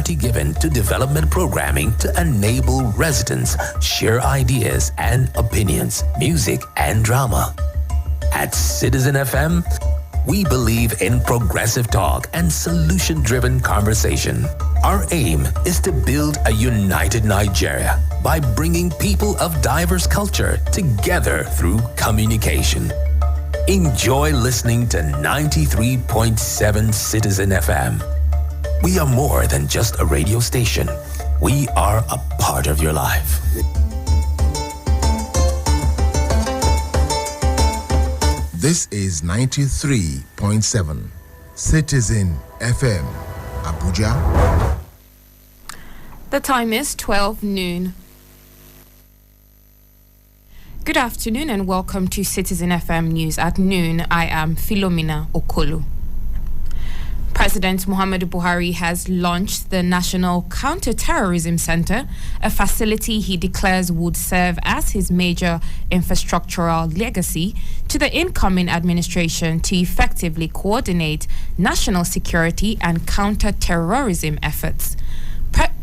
priority given to development programming to enable residents share ideas and opinions, music and drama. At Citizen FM, we believe in progressive talk and solution-driven conversation. Our aim is to build a united Nigeria by bringing people of diverse culture together through communication. Enjoy listening to 93.7 Citizen FM. We are more than just a radio station. We are a part of your life. This is 93.7 Citizen FM, Abuja. The time is 12 noon. Good afternoon and welcome to Citizen FM News at noon. I am Philomena Okolo. President Muhammadu Buhari has launched the National Counter-Terrorism Center, a facility he declares would serve as his major infrastructural legacy to the incoming administration to effectively coordinate national security and counter-terrorism efforts.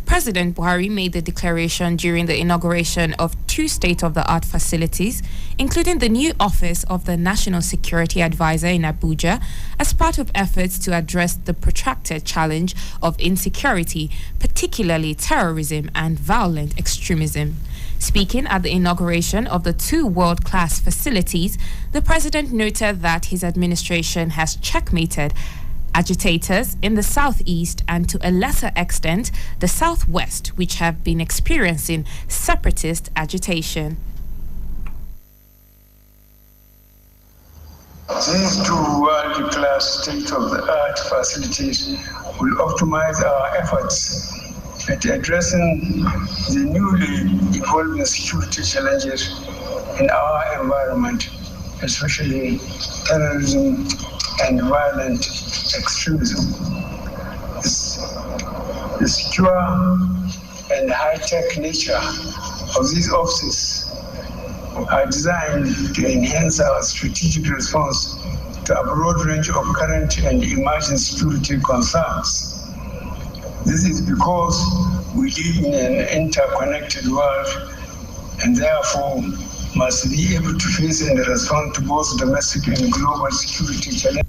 President Buhari made the declaration during the inauguration of two state-of-the-art facilities, including the new office of the National Security Advisor in Abuja, as part of efforts to address the protracted challenge of insecurity, particularly terrorism and violent extremism. Speaking at the inauguration of the two world-class facilities, the president noted that his administration has checkmated agitators in the southeast and to a lesser extent the southwest, which have been experiencing separatist agitation. These two world-class state-of-the-art facilities will optimize our efforts at addressing the newly evolving security challenges in our environment, especially terrorism and violent extremism. The secure and high-tech nature of these offices are designed to enhance our strategic response to a broad range of current and emerging security concerns. This is because we live in an interconnected world and therefore must be able to face and respond to both domestic and global security challenges.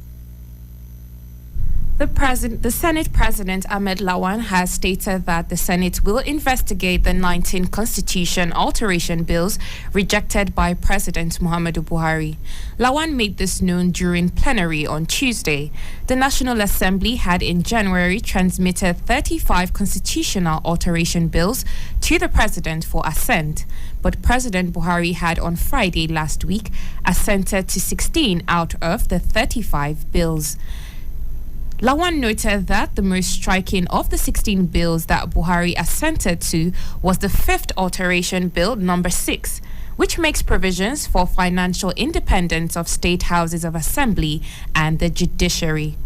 The Senate President Ahmed Lawan has stated that the Senate will investigate the 19 constitution alteration bills rejected by President Muhammadu Buhari. Lawan made this known during plenary on Tuesday. The National Assembly had in January transmitted 35 constitutional alteration bills to the President for assent, but President Buhari had on Friday last week assented to 16 out of the 35 bills. Lawan noted that the most striking of the 16 bills that Buhari assented to was the fifth alteration bill, number 6, which makes provisions for financial independence of state houses of assembly and the judiciary.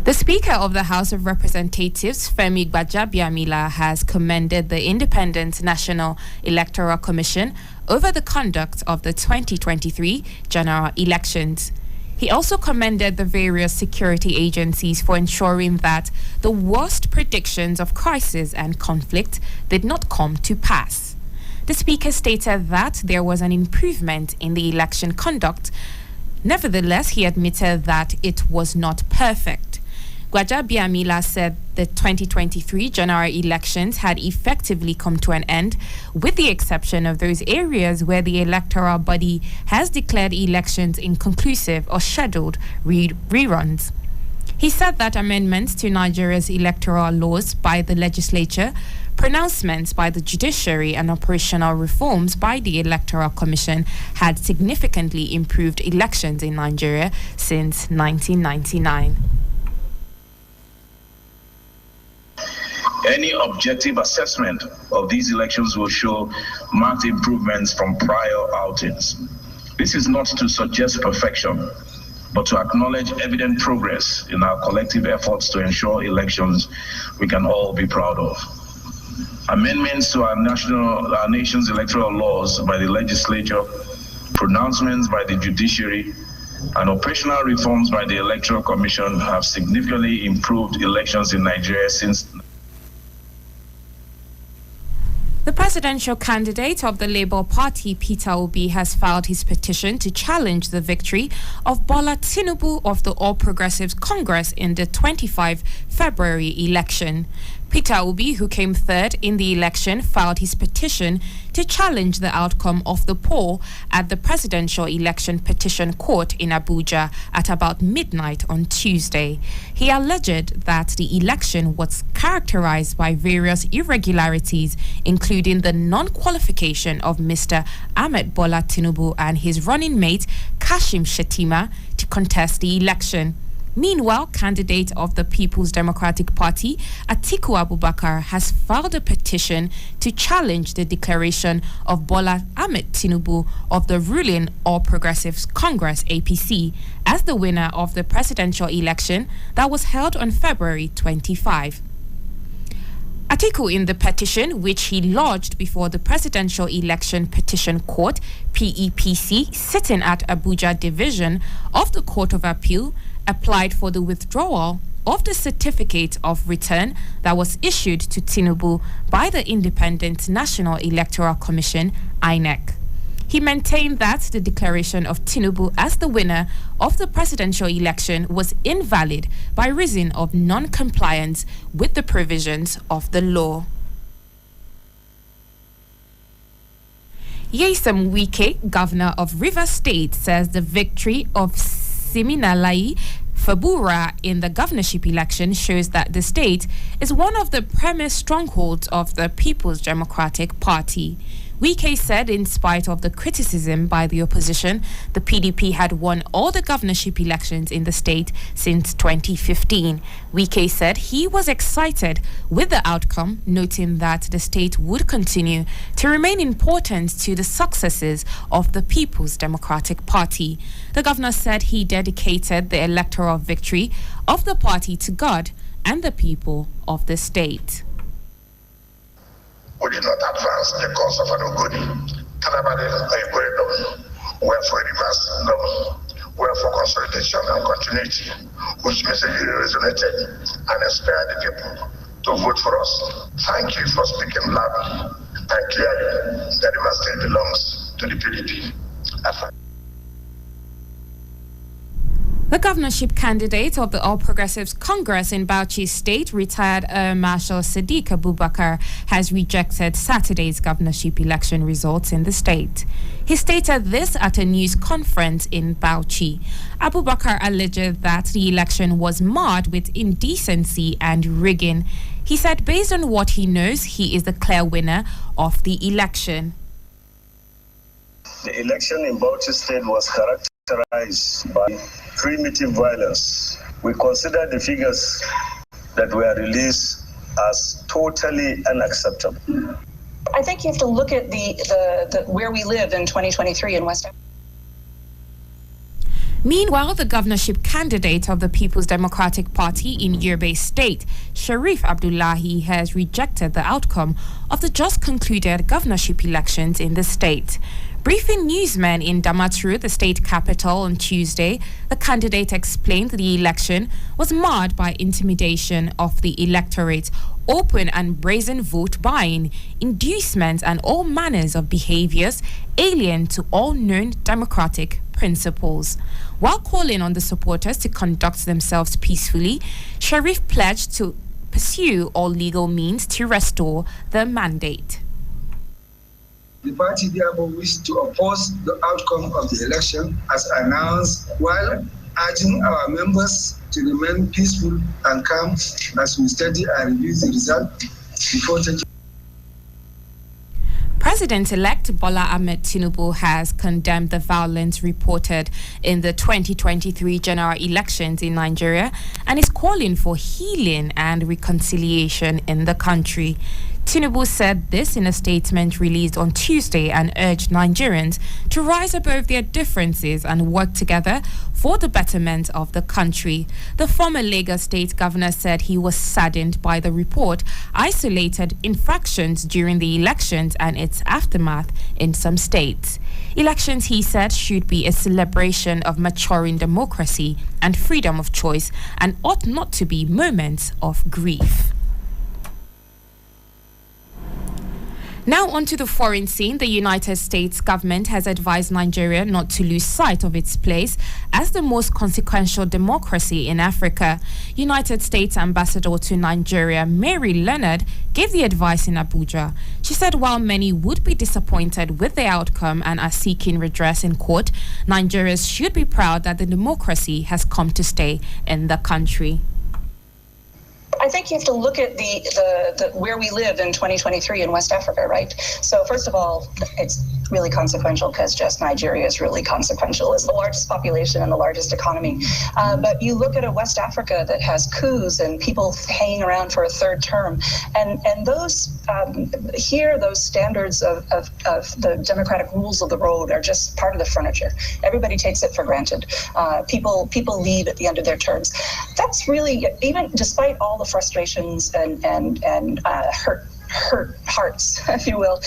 The Speaker of the House of Representatives, Femi Gbajabiamila, has commended the Independent National Electoral Commission over the conduct of the 2023 general elections. He also commended the various security agencies for ensuring that the worst predictions of crisis and conflict did not come to pass. The Speaker stated that there was an improvement in the election conduct. Nevertheless, he admitted that it was not perfect. Gbajabiamila said the 2023 general elections had effectively come to an end, with the exception of those areas where the electoral body has declared elections inconclusive or scheduled reruns. He said that amendments to Nigeria's electoral laws by the legislature, pronouncements by the judiciary, and operational reforms by the Electoral Commission had significantly improved elections in Nigeria since 1999. Any objective assessment of these elections will show marked improvements from prior outings. This is not to suggest perfection, but to acknowledge evident progress in our collective efforts to ensure elections we can all be proud of. Amendments to our nation's electoral laws by the legislature, pronouncements by the judiciary, and operational reforms by the Electoral Commission have significantly improved elections in Nigeria since. The presidential candidate of the Labour Party, Peter Obi, has filed his petition to challenge the victory of Bola Tinubu of the All Progressives Congress in the 25 February election. Peter Obi, who came third in the election, filed his petition to challenge the outcome of the poll at the Presidential Election Petition Court in Abuja at about midnight on Tuesday. He alleged that the election was characterized by various irregularities, including the non-qualification of Mr. Ahmed Bola Tinubu and his running mate Kashim Shettima to contest the election. Meanwhile, candidate of the People's Democratic Party, Atiku Abubakar, has filed a petition to challenge the declaration of Bola Ahmed Tinubu of the ruling All Progressives Congress (APC) as the winner of the presidential election that was held on February 25. Atiku, in the petition, which he lodged before the Presidential Election Petition Court (PEPC) sitting at Abuja Division of the Court of Appeal, applied for the withdrawal of the certificate of return that was issued to Tinubu by the Independent National Electoral Commission (INEC). He maintained that the declaration of Tinubu as the winner of the presidential election was invalid by reason of non-compliance with the provisions of the law. Nyesom Wike, governor of Rivers State, says the victory of Siminalayi Fabura in the governorship election shows that the state is one of the premier strongholds of the People's Democratic Party. Wike said in spite of the criticism by the opposition, the PDP had won all the governorship elections in the state since 2015. Wike said he was excited with the outcome, noting that the state would continue to remain important to the successes of the People's Democratic Party. The governor said he dedicated the electoral victory of the party to God and the people of the state. We did not advance the cause of an Ogoni. Canabade wherefore reverse wherefore consolidation and continuity, which message resonated and inspired the people to vote for us. Thank you for speaking loudly and clearly that Rivers State belongs to the PDP. The governorship candidate of the All Progressives Congress in Bauchi State, retired Air Marshal Sadiq Abubakar, has rejected Saturday's governorship election results in the state. He stated this at a news conference in Bauchi. Abubakar alleged that the election was marred with indecency and rigging. He said based on what he knows, he is the clear winner of the election. The election in Bauchi State was characterized by primitive violence. We consider the figures that were released as totally unacceptable. I think you have to look at the where we live in 2023 in West Africa. Meanwhile, the governorship candidate of the People's Democratic Party in Yobe State, Sharif Abdullahi, has rejected the outcome of the just concluded governorship elections in the state. Briefing newsmen in Damaturu, the state capital, on Tuesday, the candidate explained the election was marred by intimidation of the electorate, open and brazen vote buying, inducements, and all manners of behaviors alien to all known democratic principles. While calling on the supporters to conduct themselves peacefully, Sharif pledged to pursue all legal means to restore the mandate. The party therefore wished to oppose the outcome of the election as announced, while urging our members to remain peaceful and calm as we study and review the result before taking. President-elect Bola Ahmed Tinubu has condemned the violence reported in the 2023 general elections in Nigeria and is calling for healing and reconciliation in the country. Tinubu said this in a statement released on Tuesday and urged Nigerians to rise above their differences and work together for the betterment of the country. The former Lagos State governor said he was saddened by the report isolated infractions during the elections and its aftermath in some states. Elections, he said, should be a celebration of maturing democracy and freedom of choice and ought not to be moments of grief. Now onto the foreign scene. The United States government has advised Nigeria not to lose sight of its place as the most consequential democracy in Africa. United States Ambassador to Nigeria, Mary Leonard, gave the advice in Abuja. She said while many would be disappointed with the outcome and are seeking redress in court, Nigerians should be proud that the democracy has come to stay in the country. I think you have to look at the where we live in 2023 in West Africa, right? So first of all, it's really consequential because just Nigeria is really consequential. It's the largest population and the largest economy. But you look at a West Africa that has coups and people hanging around for a third term, and those here those standards of the democratic rules of the road are just part of the furniture. Everybody takes it for granted. People leave at the end of their terms. That's really, even despite all the frustrations and hurt hearts, if you will,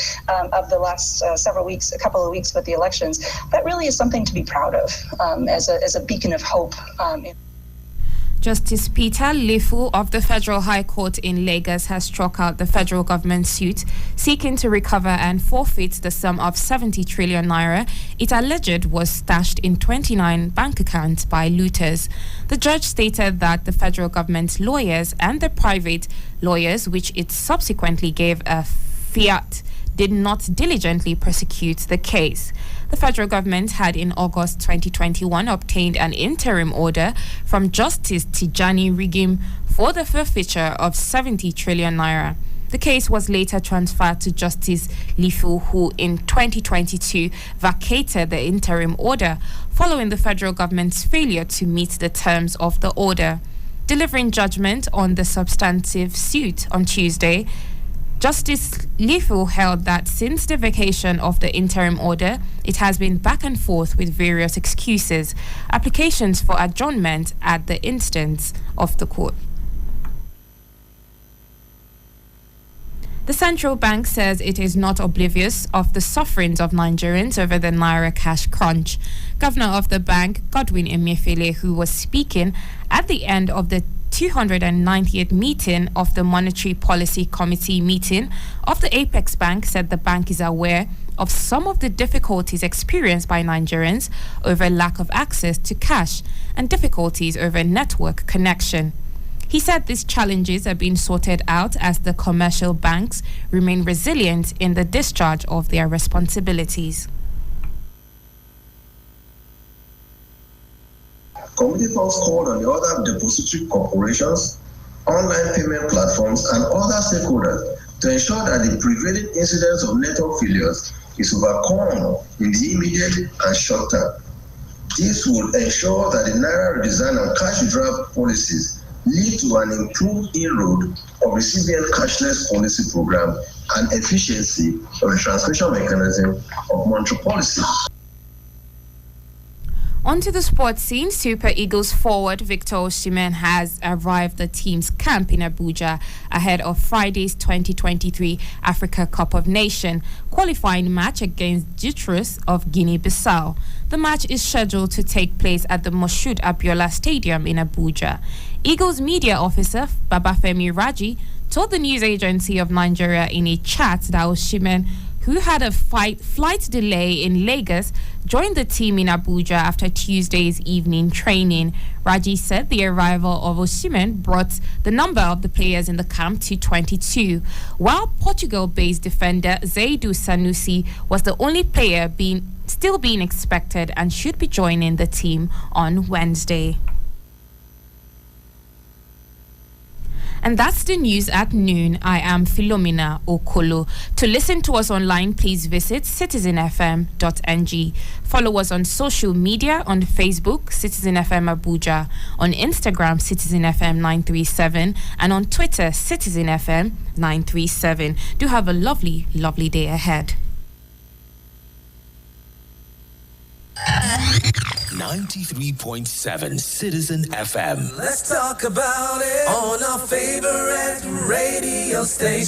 of the last a couple of weeks with the elections, that really is something to be proud of as a beacon of hope. Justice Peter Lefu of the Federal High Court in Lagos has struck out the federal government suit seeking to recover and forfeit the sum of 70 trillion naira it alleged was stashed in 29 bank accounts by looters. The judge stated that the federal government's lawyers and the private lawyers, which it subsequently gave a fiat, did not diligently prosecute the case. The federal government had in August 2021 obtained an interim order from Justice Tijani Rigim for the forfeiture of 70 trillion naira. The case was later transferred to Justice Lifu, who in 2022 vacated the interim order following the federal government's failure to meet the terms of the order. Delivering judgment on the substantive suit on Tuesday, Justice Lifu held that since the vacation of the interim order, it has been back and forth with various excuses, applications for adjournment at the instance of the court. The central bank says it is not oblivious of the sufferings of Nigerians over the Naira cash crunch. Governor of the bank, Godwin Emefiele, who was speaking at the end of the 290th meeting of the Monetary Policy Committee meeting of the Apex Bank, said the bank is aware of some of the difficulties experienced by Nigerians over lack of access to cash and difficulties over network connection. He said these challenges are being sorted out as the commercial banks remain resilient in the discharge of their responsibilities. Committee funds called on the other depository corporations, online payment platforms, and other stakeholders to ensure that the prevailing incidence of network failures is overcome in the immediate and short term. This will ensure that the Naira redesign and cash withdrawal policies lead to an improved inroad of recipient cashless policy program and efficiency of the transmission mechanism of monetary policy. Onto the sports scene, Super Eagles forward Victor Osimhen has arrived the team's camp in Abuja ahead of Friday's 2023 Africa Cup of Nations qualifying match against Jutros of Guinea-Bissau. The match is scheduled to take place at the Moshood Abiola Stadium in Abuja. Eagles media officer Babafemi Raji told the news agency of Nigeria in a chat that Osimhen, who had a flight delay in Lagos, joined the team in Abuja after Tuesday's evening training. Raji said the arrival of Osimhen brought the number of the players in the camp to 22, while Portugal-based defender Zaidu Sanusi was the only player still being expected and should be joining the team on Wednesday. And that's the news at noon. I am Philomena Okolo. To listen to us online, please visit citizenfm.ng. Follow us on social media on Facebook, Citizen FM Abuja, on Instagram, Citizen FM 937, and on Twitter, Citizen FM 937. Do have a lovely, lovely day ahead. 93.7 Citizen FM. Let's talk about it on our favorite radio station.